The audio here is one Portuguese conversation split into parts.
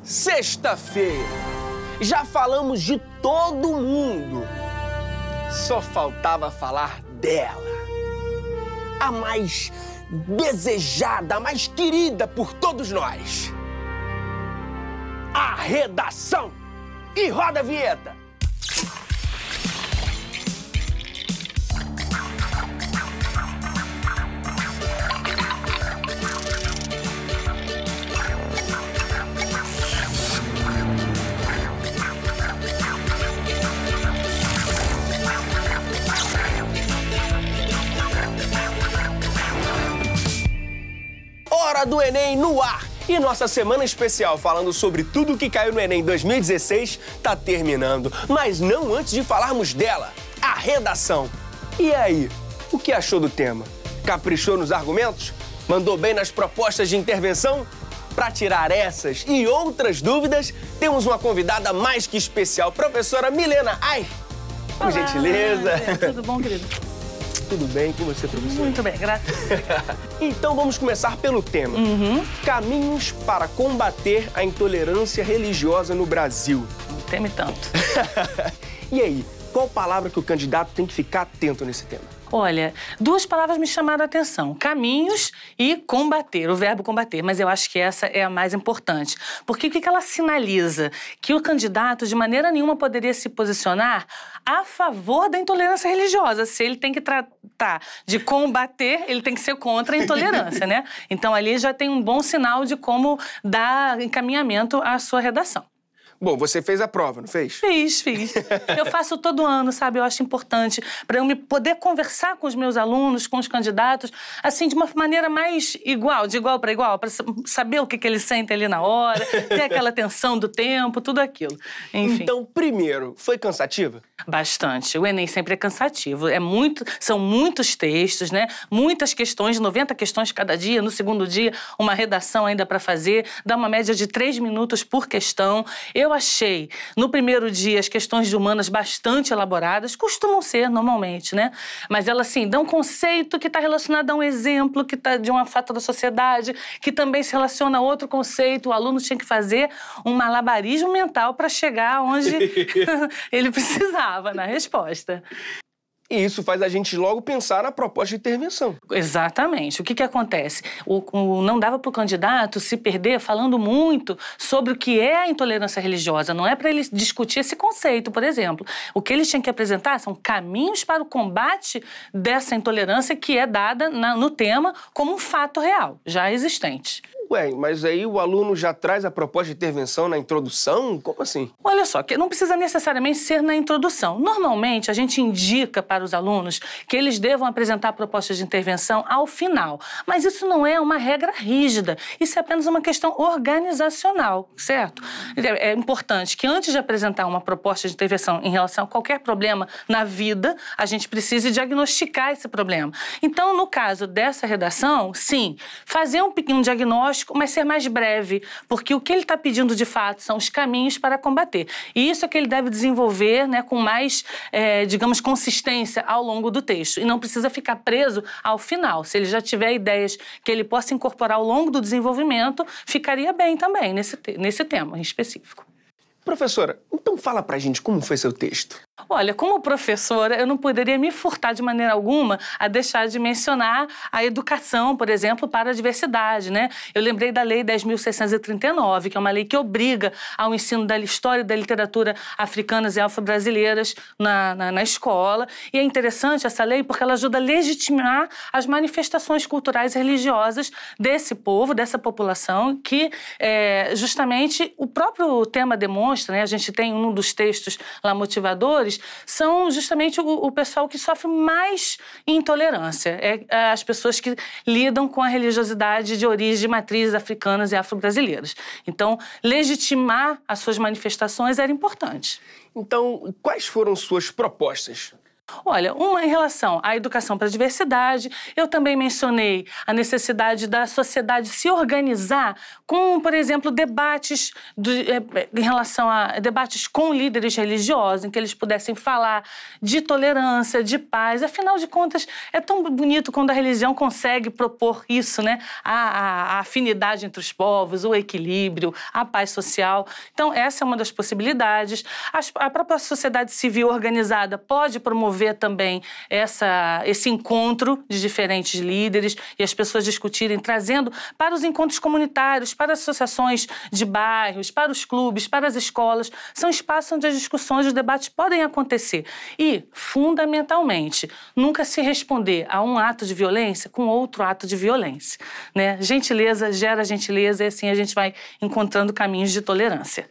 Sexta-feira. Já falamos de todo mundo. Só faltava falar dela. A mais desejada, a mais querida por todos nós. A redação. E roda a vinheta. Hora do Enem no ar! E nossa semana especial falando sobre tudo que caiu no Enem 2016 tá terminando. Mas não antes de falarmos dela, a redação. E aí, o que achou do tema? Caprichou nos argumentos? Mandou bem nas propostas de intervenção? Para tirar essas e outras dúvidas, temos uma convidada mais que especial, professora Milena Ai. Por gentileza. Tudo bom, querido? Tudo bem com você, professora? Muito bem, graças a Deus. Então vamos começar pelo tema. Caminhos para combater a intolerância religiosa no Brasil. Não teme tanto. E aí, qual palavra que o candidato tem que ficar atento nesse tema? Olha, duas palavras me chamaram a atenção. Caminhos e combater, o verbo combater. Mas eu acho que essa é a mais importante. Porque o que ela sinaliza? Que o candidato, de maneira nenhuma, poderia se posicionar a favor da intolerância religiosa. Se ele tem que tratar de combater, ele tem que ser contra a intolerância, né? Então, ali já tem um bom sinal de como dar encaminhamento à sua redação. Bom, você fez a prova, não fez? Fiz. Eu faço todo ano, sabe? Eu acho importante para eu poder conversar com os meus alunos, com os candidatos, assim, de uma maneira mais igual, de igual para igual, para saber o que eles sentem ali na hora, ter aquela tensão do tempo, tudo aquilo. Enfim. Então, primeiro, foi cansativa? Bastante. O Enem sempre é cansativo. São muitos textos, né? Muitas questões, 90 questões cada dia. No segundo dia, uma redação ainda para fazer. Dá uma média de 3 minutos por questão. Eu achei, no primeiro dia, as questões de humanas bastante elaboradas. Costumam ser, normalmente, né? Mas elas, assim, dão um conceito que está relacionado a um exemplo, que está de uma fato da sociedade, que também se relaciona a outro conceito. O aluno tinha que fazer um malabarismo mental para chegar onde ele precisava na resposta. E isso faz a gente logo pensar na proposta de intervenção. Exatamente. O que acontece? Não dava para o candidato se perder falando muito sobre o que é a intolerância religiosa. Não é para ele discutir esse conceito, por exemplo. O que eles tinham que apresentar são caminhos para o combate dessa intolerância que é dada no tema como um fato real, já existente. Ué, mas aí o aluno já traz a proposta de intervenção na introdução? Como assim? Olha só, que não precisa necessariamente ser na introdução. Normalmente, a gente indica para os alunos que eles devam apresentar propostas de intervenção ao final. Mas isso não é uma regra rígida. Isso é apenas uma questão organizacional, certo? É importante que antes de apresentar uma proposta de intervenção em relação a qualquer problema na vida, a gente precise diagnosticar esse problema. Então, no caso dessa redação, sim, fazer um pequeno diagnóstico, mas ser mais breve, porque o que ele está pedindo de fato são os caminhos para combater. E isso é que ele deve desenvolver, né, com mais, digamos, consistência ao longo do texto. E não precisa ficar preso ao final. Se ele já tiver ideias que ele possa incorporar ao longo do desenvolvimento, ficaria bem também nesse tema em específico. Professora, então fala pra gente como foi seu texto. Olha, como professora, eu não poderia me furtar de maneira alguma a deixar de mencionar a educação, por exemplo, para a diversidade, né? Eu lembrei da Lei 10.639, que é uma lei que obriga ao ensino da história e da literatura africanas e afro-brasileiras na escola. E é interessante essa lei porque ela ajuda a legitimar as manifestações culturais e religiosas desse povo, dessa população, que justamente o próprio tema demonstra, né? A gente tem um dos textos lá motivadores, são justamente o pessoal que sofre mais intolerância. As pessoas que lidam com a religiosidade de origem de matrizes africanas e afro-brasileiras. Então, legitimar as suas manifestações era importante. Então, quais foram suas propostas? Olha, uma em relação à educação para a diversidade, eu também mencionei a necessidade da sociedade se organizar com, por exemplo, debates em relação a debates com líderes religiosos, em que eles pudessem falar de tolerância, de paz. Afinal de contas, é tão bonito quando a religião consegue propor isso, né? A afinidade entre os povos, o equilíbrio, a paz social. Então, essa é uma das possibilidades. A própria sociedade civil organizada pode promover também esse encontro de diferentes líderes e as pessoas discutirem, trazendo para os encontros comunitários, para as associações de bairros, para os clubes, para as escolas. São espaços onde as discussões e os debates podem acontecer. E, fundamentalmente, nunca se responder a um ato de violência com outro ato de violência, né? Gentileza gera gentileza e assim a gente vai encontrando caminhos de tolerância.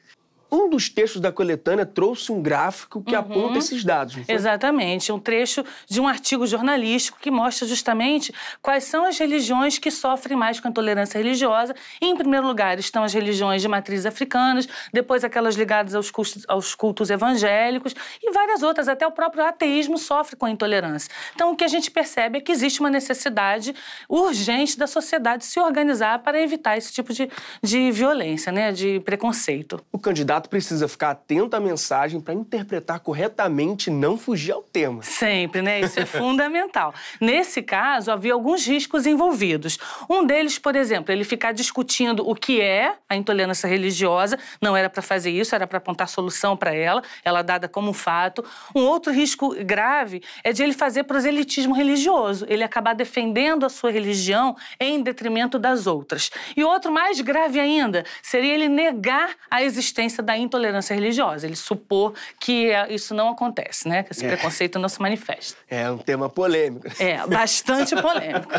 Um dos textos da coletânea trouxe um gráfico que aponta esses dados, não foi? Exatamente, um trecho de um artigo jornalístico que mostra justamente quais são as religiões que sofrem mais com a intolerância religiosa. E, em primeiro lugar, estão as religiões de matriz africanas, depois aquelas ligadas aos cultos evangélicos e várias outras, até o próprio ateísmo sofre com a intolerância. Então, o que a gente percebe é que existe uma necessidade urgente da sociedade se organizar para evitar esse tipo de violência, né, de preconceito. O candidato precisa ficar atento à mensagem para interpretar corretamente e não fugir ao tema. Sempre, né? Isso é fundamental. Nesse caso, havia alguns riscos envolvidos. Um deles, por exemplo, ele ficar discutindo o que é a intolerância religiosa. Não era para fazer isso, era para apontar solução para ela dada como um fato. Um outro risco grave é de ele fazer proselitismo religioso, ele acabar defendendo a sua religião em detrimento das outras. E outro mais grave ainda seria ele negar a existência da intolerância religiosa, ele supor que isso não acontece, né? Que esse preconceito não se manifesta. É um tema polêmico. É, bastante polêmico.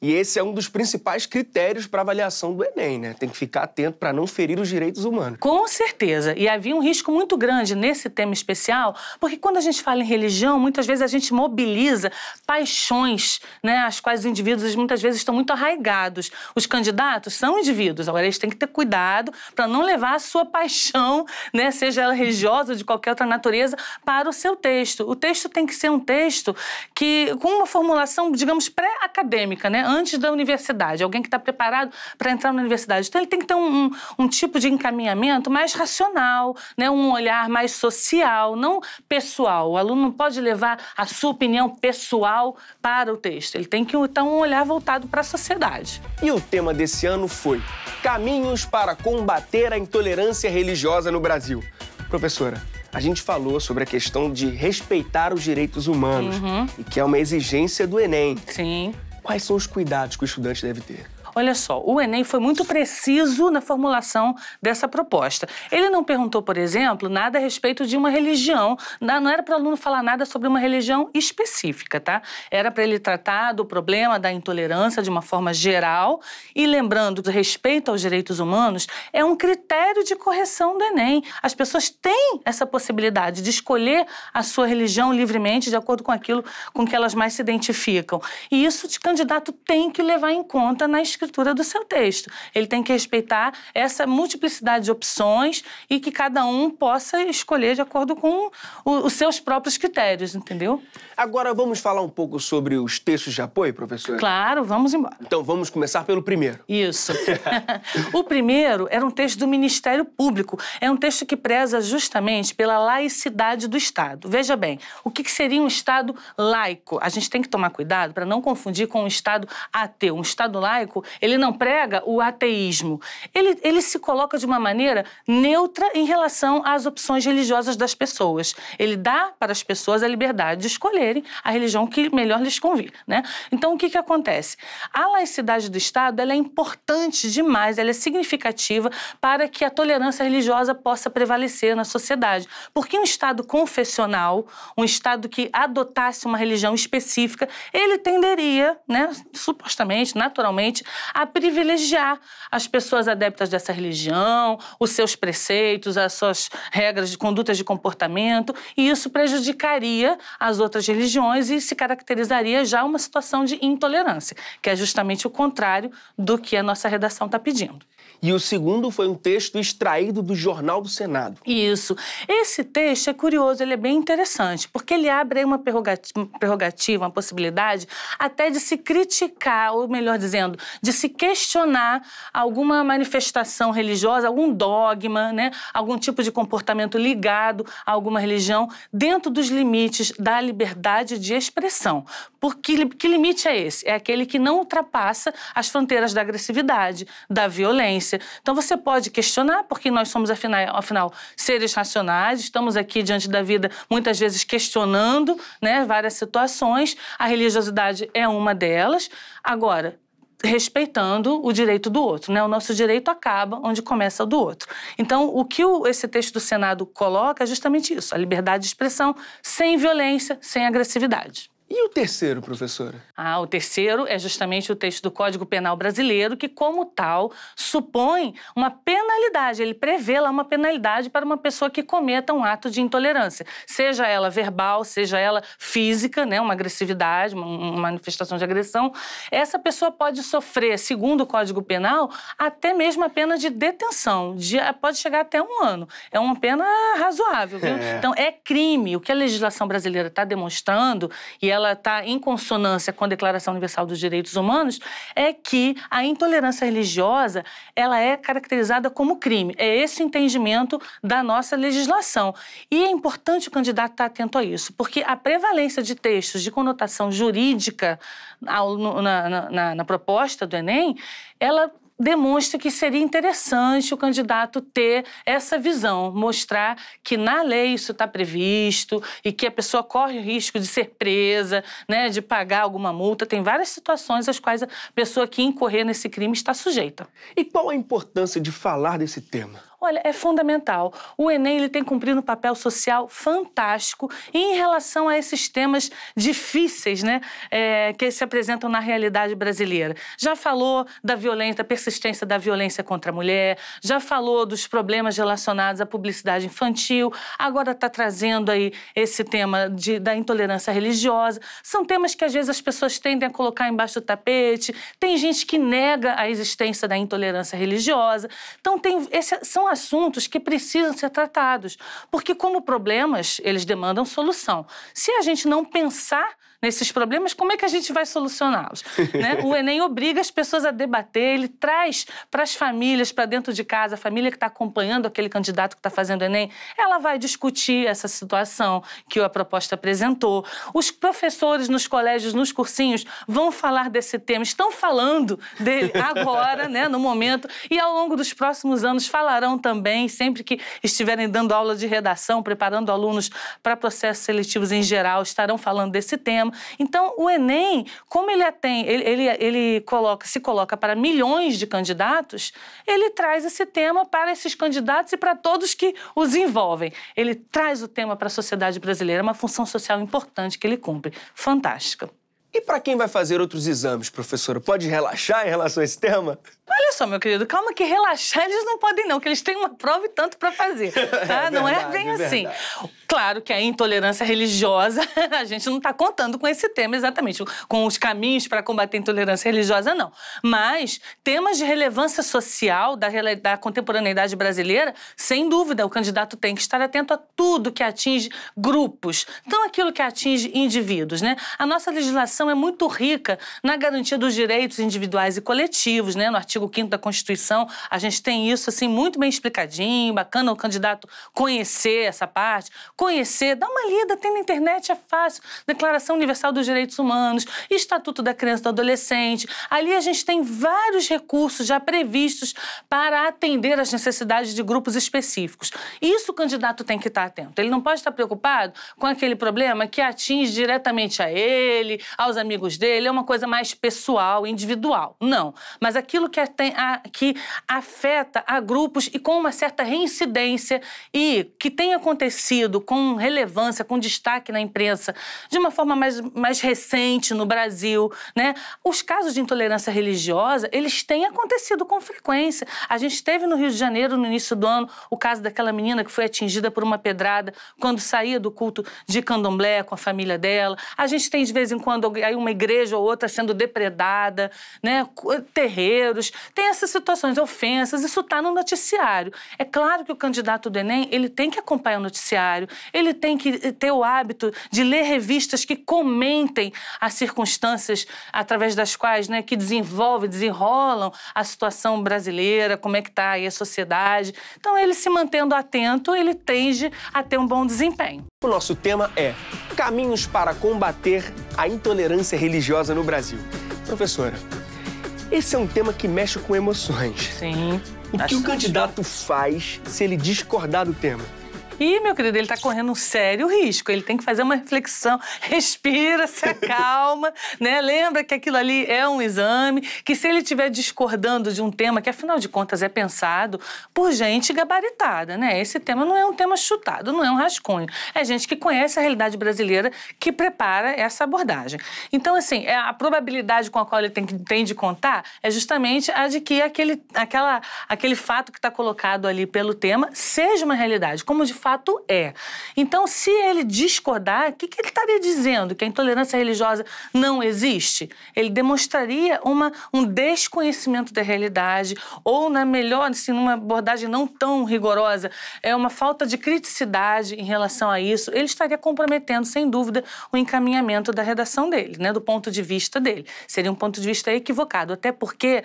E esse é um dos principais critérios para avaliação do Enem, né? Tem que ficar atento para não ferir os direitos humanos. Com certeza. E havia um risco muito grande nesse tema especial, porque quando a gente fala em religião, muitas vezes a gente mobiliza paixões, né? As quais os indivíduos muitas vezes estão muito arraigados. Os candidatos são indivíduos, agora eles têm que ter cuidado para não levar a sua paixão, né? Seja ela religiosa ou de qualquer outra natureza, para o seu texto. O texto tem que ser um texto com uma formulação, digamos, pré-acadêmica, né? Antes da universidade, alguém que está preparado para entrar na universidade. Então, ele tem que ter um tipo de encaminhamento mais racional, né? Um olhar mais social, não pessoal. O aluno não pode levar a sua opinião pessoal para o texto. Ele tem que ter um olhar voltado para a sociedade. E o tema desse ano foi Caminhos para combater a intolerância religiosa no Brasil. Professora, a gente falou sobre a questão de respeitar os direitos humanos e que é uma exigência do Enem. Sim. Quais são os cuidados que o estudante deve ter? Olha só, o Enem foi muito preciso na formulação dessa proposta. Ele não perguntou, por exemplo, nada a respeito de uma religião. Não era para o aluno falar nada sobre uma religião específica, tá? Era para ele tratar do problema da intolerância de uma forma geral e lembrando do respeito aos direitos humanos é um critério de correção do Enem. As pessoas têm essa possibilidade de escolher a sua religião livremente de acordo com aquilo com que elas mais se identificam. E isso o candidato tem que levar em conta na escritura do seu texto. Ele tem que respeitar essa multiplicidade de opções e que cada um possa escolher de acordo com os seus próprios critérios, entendeu? Agora vamos falar um pouco sobre os textos de apoio, professora? Claro, vamos embora. Então vamos começar pelo primeiro. Isso. O primeiro era um texto do Ministério Público. É um texto que preza justamente pela laicidade do Estado. Veja bem, o que seria um Estado laico? A gente tem que tomar cuidado para não confundir com um Estado ateu. Um Estado laico, ele não prega o ateísmo. Ele se coloca de uma maneira neutra em relação às opções religiosas das pessoas. Ele dá para as pessoas a liberdade de escolherem a religião que melhor lhes convir, né? Então, o que acontece? A laicidade do Estado, ela é importante demais, ela é significativa para que a tolerância religiosa possa prevalecer na sociedade. Porque um Estado confessional, um Estado que adotasse uma religião específica, ele tenderia, né, supostamente, naturalmente, a privilegiar as pessoas adeptas dessa religião, os seus preceitos, as suas regras de condutas de comportamento, e isso prejudicaria as outras religiões e se caracterizaria já uma situação de intolerância, que é justamente o contrário do que a nossa redação está pedindo. E o segundo foi um texto extraído do Jornal do Senado. Isso. Esse texto é curioso, ele é bem interessante, porque ele abre aí uma prerrogativa, uma possibilidade até de se criticar, ou melhor dizendo, de se questionar alguma manifestação religiosa, algum dogma, né? Algum tipo de comportamento ligado a alguma religião, dentro dos limites da liberdade de expressão. Porque que limite é esse? É aquele que não ultrapassa as fronteiras da agressividade, da violência. Então você pode questionar, porque nós somos, afinal, seres racionais, estamos aqui diante da vida muitas vezes questionando, né, várias situações. A religiosidade é uma delas. Agora, respeitando o direito do outro, né? O nosso direito acaba onde começa o do outro. Então, o que esse texto do Senado coloca é justamente isso, a liberdade de expressão sem violência, sem agressividade. E o terceiro, professora? O terceiro é justamente o texto do Código Penal brasileiro, que, como tal, supõe uma penalidade. Ele prevê lá uma penalidade para uma pessoa que cometa um ato de intolerância, seja ela verbal, seja ela física, né, uma agressividade, uma manifestação de agressão. Essa pessoa pode sofrer, segundo o Código Penal, até mesmo a pena de detenção, pode chegar até 1 ano. É uma pena razoável, viu? Então, é crime. O que a legislação brasileira está demonstrando, e ela está em consonância com a Declaração Universal dos Direitos Humanos, é que a intolerância religiosa, ela é caracterizada como crime. É esse o entendimento da nossa legislação. E é importante o candidato estar atento a isso, porque a prevalência de textos de conotação jurídica na proposta do Enem, ela demonstra que seria interessante o candidato ter essa visão, mostrar que na lei isso está previsto e que a pessoa corre o risco de ser presa, né, de pagar alguma multa. Tem várias situações às quais a pessoa que incorrer nesse crime está sujeita. E qual a importância de falar desse tema? Olha, é fundamental. O Enem ele tem cumprido um papel social fantástico em relação a esses temas difíceis, né, que se apresentam na realidade brasileira. Já falou da violência, da persistência da violência contra a mulher, já falou dos problemas relacionados à publicidade infantil, agora está trazendo aí esse tema da intolerância religiosa. São temas que às vezes as pessoas tendem a colocar embaixo do tapete, tem gente que nega a existência da intolerância religiosa. Então, são assuntos que precisam ser tratados, porque como problemas, eles demandam solução. Se a gente não pensar nesses problemas, como é que a gente vai solucioná-los? Né? O Enem obriga as pessoas a debater, ele traz para as famílias, para dentro de casa, a família que está acompanhando aquele candidato que está fazendo o Enem, ela vai discutir essa situação que a proposta apresentou. Os professores nos colégios, nos cursinhos, vão falar desse tema, estão falando dele agora, né, no momento, e ao longo dos próximos anos falarão também, sempre que estiverem dando aula de redação, preparando alunos para processos seletivos em geral, estarão falando desse tema. Então, o Enem, como ele se coloca para milhões de candidatos, ele traz esse tema para esses candidatos e para todos que os envolvem. Ele traz o tema para a sociedade brasileira, é uma função social importante que ele cumpre. Fantástica. E para quem vai fazer outros exames, professora, pode relaxar em relação a esse tema? Olha só, meu querido, calma que relaxar eles não podem não, que eles têm uma prova e tanto para fazer, tá? Não é bem assim. Claro que a intolerância religiosa, a gente não está contando com esse tema exatamente, com os caminhos para combater a intolerância religiosa, não. Mas temas de relevância social da contemporaneidade brasileira, sem dúvida, o candidato tem que estar atento a tudo que atinge grupos, não aquilo que atinge indivíduos, né? A nossa legislação é muito rica na garantia dos direitos individuais e coletivos, né? No artigo 5º da Constituição, a gente tem isso assim muito bem explicadinho, bacana o candidato conhecer essa parte, dá uma lida, tem na internet, é fácil. Declaração Universal dos Direitos Humanos, Estatuto da Criança e do Adolescente. Ali a gente tem vários recursos já previstos para atender às necessidades de grupos específicos. Isso o candidato tem que estar atento. Ele não pode estar preocupado com aquele problema que atinge diretamente a ele, aos amigos dele, é uma coisa mais pessoal, individual. Não. Mas aquilo que afeta a grupos e com uma certa reincidência e que tem acontecido com relevância, com destaque na imprensa, de uma forma mais recente no Brasil, né? Os casos de intolerância religiosa, eles têm acontecido com frequência. A gente teve no Rio de Janeiro, no início do ano, o caso daquela menina que foi atingida por uma pedrada quando saía do culto de candomblé com a família dela. A gente tem, de vez em quando, aí uma igreja ou outra sendo depredada, né? Terreiros. Tem essas situações, ofensas, isso está no noticiário. É claro que o candidato do Enem, ele tem que acompanhar o noticiário, ele tem que ter o hábito de ler revistas que comentem as circunstâncias através das quais, né, que desenrolam a situação brasileira, como é que está aí a sociedade. Então, ele se mantendo atento, ele tende a ter um bom desempenho. O nosso tema é caminhos para combater a intolerância religiosa no Brasil. Professora, esse é um tema que mexe com emoções. Sim. O que o candidato faz se ele discordar do tema? E, meu querido, ele está correndo um sério risco. Ele tem que fazer uma reflexão, respira, se acalma, né? Lembra que aquilo ali é um exame, que se ele estiver discordando de um tema que, afinal de contas, é pensado por gente gabaritada, né? Esse tema não é um tema chutado, não é um rascunho. É gente que conhece a realidade brasileira que prepara essa abordagem. Então, assim, a probabilidade com a qual ele tem de contar é justamente a de que aquele fato que está colocado ali pelo tema seja uma realidade, como de fato é. Então, se ele discordar, o que ele estaria dizendo? Que a intolerância religiosa não existe? Ele demonstraria um desconhecimento da realidade ou, na melhor, assim, numa abordagem não tão rigorosa, uma falta de criticidade em relação a isso. Ele estaria comprometendo, sem dúvida, o encaminhamento da redação dele, né, do ponto de vista dele. Seria um ponto de vista equivocado, até porque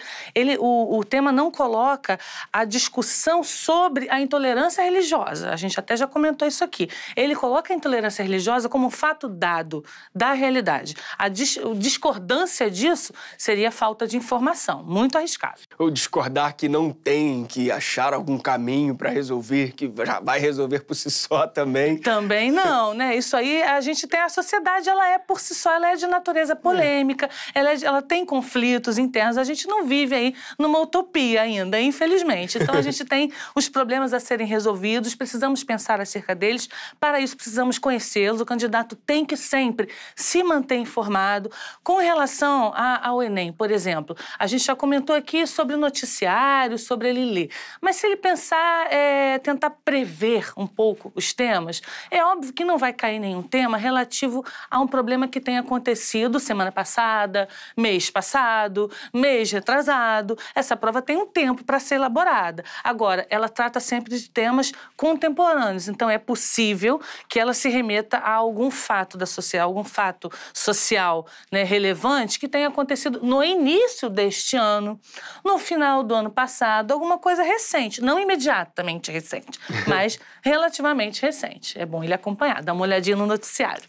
o tema não coloca a discussão sobre a intolerância religiosa. A gente até já comentou isso aqui. Ele coloca a intolerância religiosa como um fato dado da realidade. A discordância disso seria falta de informação. Muito arriscado. Ou discordar que não tem que achar algum caminho para resolver, que já vai resolver por si só também. Também não, né? Isso aí, a gente tem a sociedade, ela é por si só, ela é de natureza polêmica, ela tem conflitos internos. A gente não vive aí numa utopia ainda, infelizmente. Então, a gente tem os problemas a serem resolvidos, precisamos pensar acerca deles. Para isso, precisamos conhecê-los. O candidato tem que sempre se manter informado. Com relação ao Enem, por exemplo, a gente já comentou aqui sobre o noticiário, sobre ele ler. Mas se ele pensar, tentar prever um pouco os temas, é óbvio que não vai cair nenhum tema relativo a um problema que tenha acontecido semana passada, mês passado, mês retrasado. Essa prova tem um tempo para ser elaborada. Agora, ela trata sempre de temas contemporâneos. Então, é possível que ela se remeta a algum fato algum fato social, né, relevante que tenha acontecido no início deste ano, no final do ano passado, alguma coisa recente. Não imediatamente recente, mas relativamente recente. É bom ele acompanhar, dar uma olhadinha no noticiário.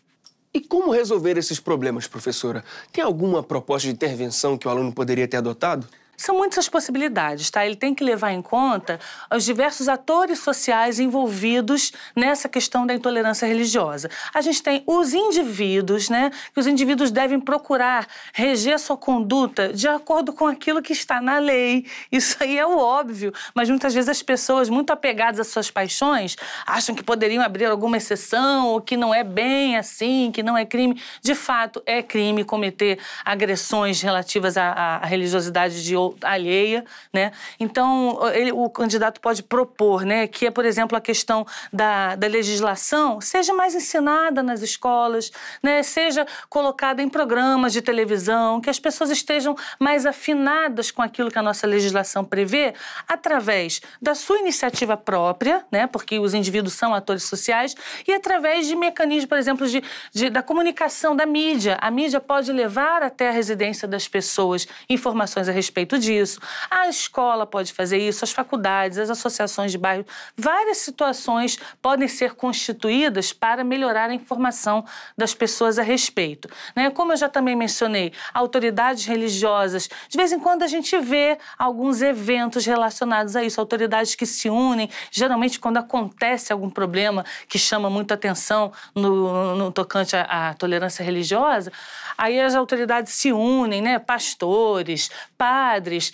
E como resolver esses problemas, professora? Tem alguma proposta de intervenção que o aluno poderia ter adotado? São muitas as possibilidades, tá? Ele tem que levar em conta os diversos atores sociais envolvidos nessa questão da intolerância religiosa. A gente tem os indivíduos, né? Que os indivíduos devem procurar reger a sua conduta de acordo com aquilo que está na lei. Isso aí é o óbvio, mas muitas vezes as pessoas muito apegadas às suas paixões acham que poderiam abrir alguma exceção ou que não é bem assim, que não é crime. De fato, é crime cometer agressões relativas à religiosidade de alheia, né? Então, o candidato pode propor, né, que, por exemplo, a questão da legislação seja mais ensinada nas escolas, né, seja colocada em programas de televisão, que as pessoas estejam mais afinadas com aquilo que a nossa legislação prevê, através da sua iniciativa própria, né, porque os indivíduos são atores sociais, e através de mecanismos, por exemplo, da comunicação da mídia. A mídia pode levar até a residência das pessoas informações a respeito disso. A escola pode fazer isso, as faculdades, as associações de bairro. Várias situações podem ser constituídas para melhorar a informação das pessoas a respeito, né? Como eu já também mencionei, autoridades religiosas. De vez em quando a gente vê alguns eventos relacionados a isso, autoridades que se unem, geralmente quando acontece algum problema que chama muita atenção no tocante à tolerância religiosa, aí as autoridades se unem, né? Pastores, padres, padres,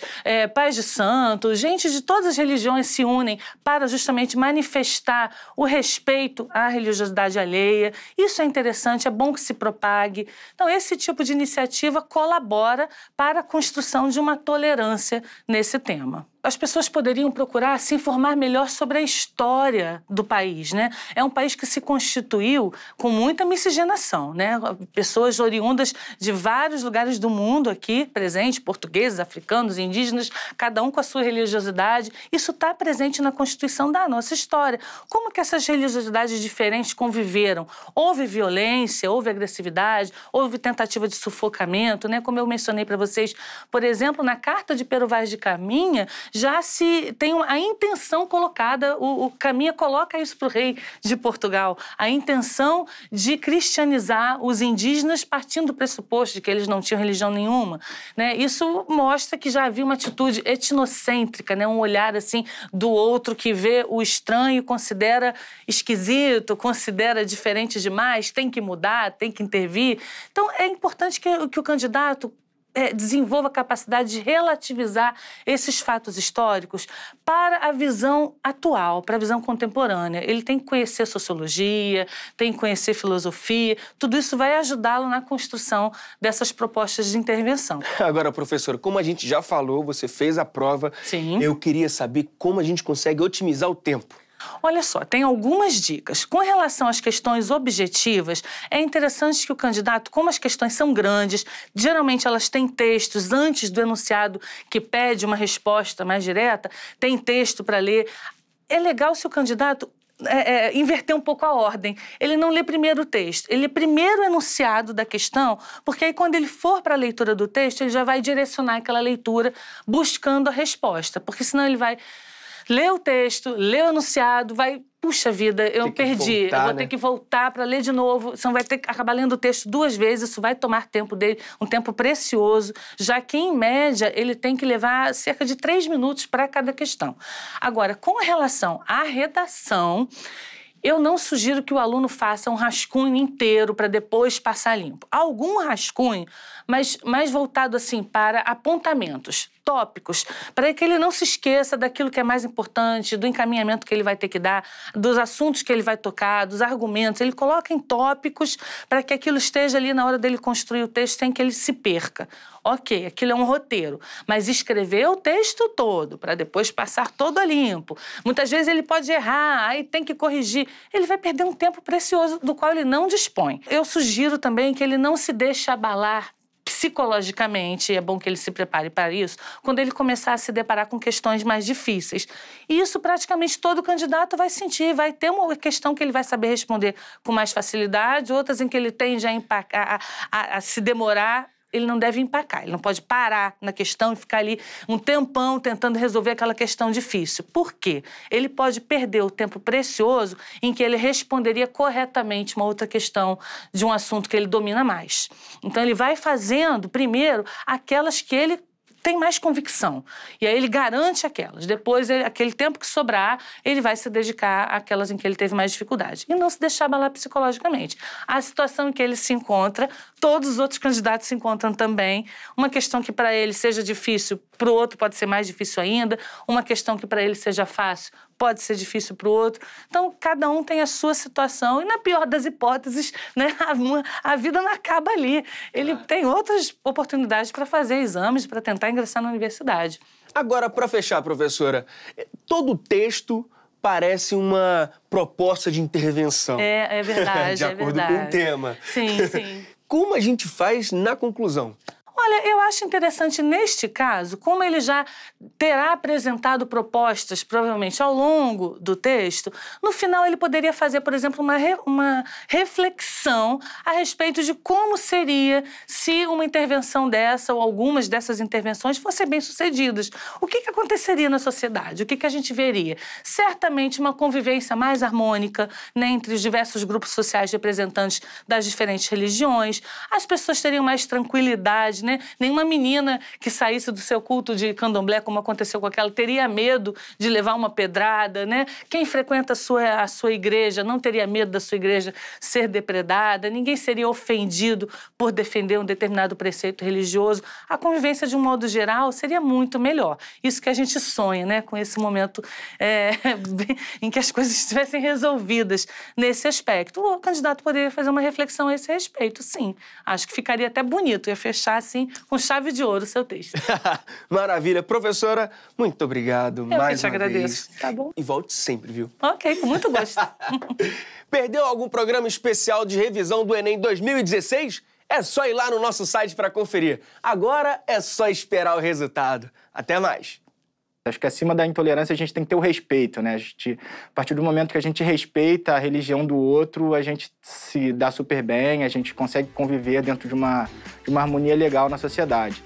pais de santos, gente de todas as religiões se unem para justamente manifestar o respeito à religiosidade alheia. Isso é interessante, é bom que se propague. Então, esse tipo de iniciativa colabora para a construção de uma tolerância nesse tema. As pessoas poderiam procurar se informar melhor sobre a história do país, né? É um país que se constituiu com muita miscigenação, né? Pessoas oriundas de vários lugares do mundo aqui presentes, portugueses, africanos, indígenas, cada um com a sua religiosidade. Isso está presente na constituição da nossa história. Como que essas religiosidades diferentes conviveram? Houve violência, houve agressividade, houve tentativa de sufocamento, né? Como eu mencionei para vocês, por exemplo, na Carta de Pero Vaz de Caminha, já se tem a intenção colocada, o Caminha coloca isso para o rei de Portugal, a intenção de cristianizar os indígenas partindo do pressuposto de que eles não tinham religião nenhuma, né? Isso mostra que já havia uma atitude etnocêntrica, né? Um olhar assim do outro que vê o estranho, considera esquisito, considera diferente demais, tem que mudar, tem que intervir. Então é importante que o candidato desenvolva a capacidade de relativizar esses fatos históricos para a visão atual, para a visão contemporânea. Ele tem que conhecer sociologia, tem que conhecer filosofia, tudo isso vai ajudá-lo na construção dessas propostas de intervenção. Agora, professora, como a gente já falou, você fez a prova. Sim. Eu queria saber como a gente consegue otimizar o tempo. Olha só, tem algumas dicas. Com relação às questões objetivas, é interessante que o candidato, como as questões são grandes, geralmente elas têm textos antes do enunciado que pede uma resposta mais direta, tem texto para ler. É legal se o candidato inverter um pouco a ordem. Ele não lê primeiro o texto, ele lê primeiro o enunciado da questão, porque aí quando ele for para a leitura do texto, ele já vai direcionar aquela leitura buscando a resposta, porque senão ele vai ler o texto, ler o enunciado, puxa vida, eu perdi, eu vou ter que voltar para ler de novo, você vai ter que acabar lendo o texto 2 vezes, isso vai tomar tempo dele, um tempo precioso, já que, em média, ele tem que levar cerca de 3 minutos para cada questão. Agora, com relação à redação, eu não sugiro que o aluno faça um rascunho inteiro para depois passar limpo. Algum rascunho, mas mais voltado assim para apontamentos, tópicos, para que ele não se esqueça daquilo que é mais importante, do encaminhamento que ele vai ter que dar, dos assuntos que ele vai tocar, dos argumentos. Ele coloca em tópicos para que aquilo esteja ali na hora dele construir o texto sem que ele se perca. Ok, aquilo é um roteiro, mas escrever o texto todo para depois passar todo a limpo. Muitas vezes ele pode errar, aí tem que corrigir. Ele vai perder um tempo precioso do qual ele não dispõe. Eu sugiro também que ele não se deixe abalar psicologicamente, é bom que ele se prepare para isso, quando ele começar a se deparar com questões mais difíceis. E isso praticamente todo candidato vai sentir, vai ter uma questão que ele vai saber responder com mais facilidade, outras em que ele tende a se demorar. Ele não deve empacar, ele não pode parar na questão e ficar ali um tempão tentando resolver aquela questão difícil. Por quê? Ele pode perder o tempo precioso em que ele responderia corretamente uma outra questão de um assunto que ele domina mais. Então, ele vai fazendo, primeiro, aquelas que ele tem mais convicção. E aí ele garante aquelas. Depois, aquele tempo que sobrar, ele vai se dedicar àquelas em que ele teve mais dificuldade. E não se deixar abalar psicologicamente. A situação em que ele se encontra, todos os outros candidatos se encontram também. Uma questão que para ele seja difícil, para o outro pode ser mais difícil ainda. Uma questão que para ele seja fácil, pode ser difícil para o outro. Então, cada um tem a sua situação. E na pior das hipóteses, né, a vida não acaba ali. Ele tem outras oportunidades para fazer exames, para tentar ingressar na universidade. Agora, para fechar, professora, todo texto parece uma proposta de intervenção. É verdade, de acordo com o tema. Sim, sim. Como a gente faz na conclusão? Olha, eu acho interessante neste caso, como ele já terá apresentado propostas, provavelmente ao longo do texto, no final ele poderia fazer, por exemplo, uma reflexão a respeito de como seria se uma intervenção dessa ou algumas dessas intervenções fossem bem-sucedidas. O que aconteceria na sociedade? O que a gente veria? Certamente uma convivência mais harmônica, né, entre os diversos grupos sociais representantes das diferentes religiões, as pessoas teriam mais tranquilidade, né? né? Nenhuma menina que saísse do seu culto de candomblé, como aconteceu com aquela, teria medo de levar uma pedrada, né? Quem frequenta a sua igreja não teria medo da sua igreja ser depredada, ninguém seria ofendido por defender um determinado preceito religioso. A convivência, de um modo geral, seria muito melhor. Isso que a gente sonha, né? Com esse momento em que as coisas estivessem resolvidas nesse aspecto. O candidato poderia fazer uma reflexão a esse respeito, sim. Acho que ficaria até bonito, ia fechar, assim, com chave de ouro o seu texto. Maravilha. Professora, muito obrigado mais uma vez. Eu que te agradeço. Tá bom? E volte sempre, viu? Ok, com muito gosto. Perdeu algum programa especial de revisão do Enem 2016? É só ir lá no nosso site para conferir. Agora é só esperar o resultado. Até mais. Acho que acima da intolerância a gente tem que ter o respeito, né? A partir do momento que a gente respeita a religião do outro, a gente se dá super bem, a gente consegue conviver dentro de uma harmonia legal na sociedade.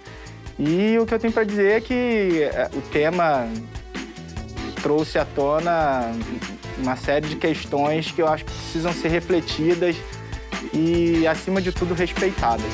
E o que eu tenho para dizer é que o tema trouxe à tona uma série de questões que eu acho que precisam ser refletidas e, acima de tudo, respeitadas.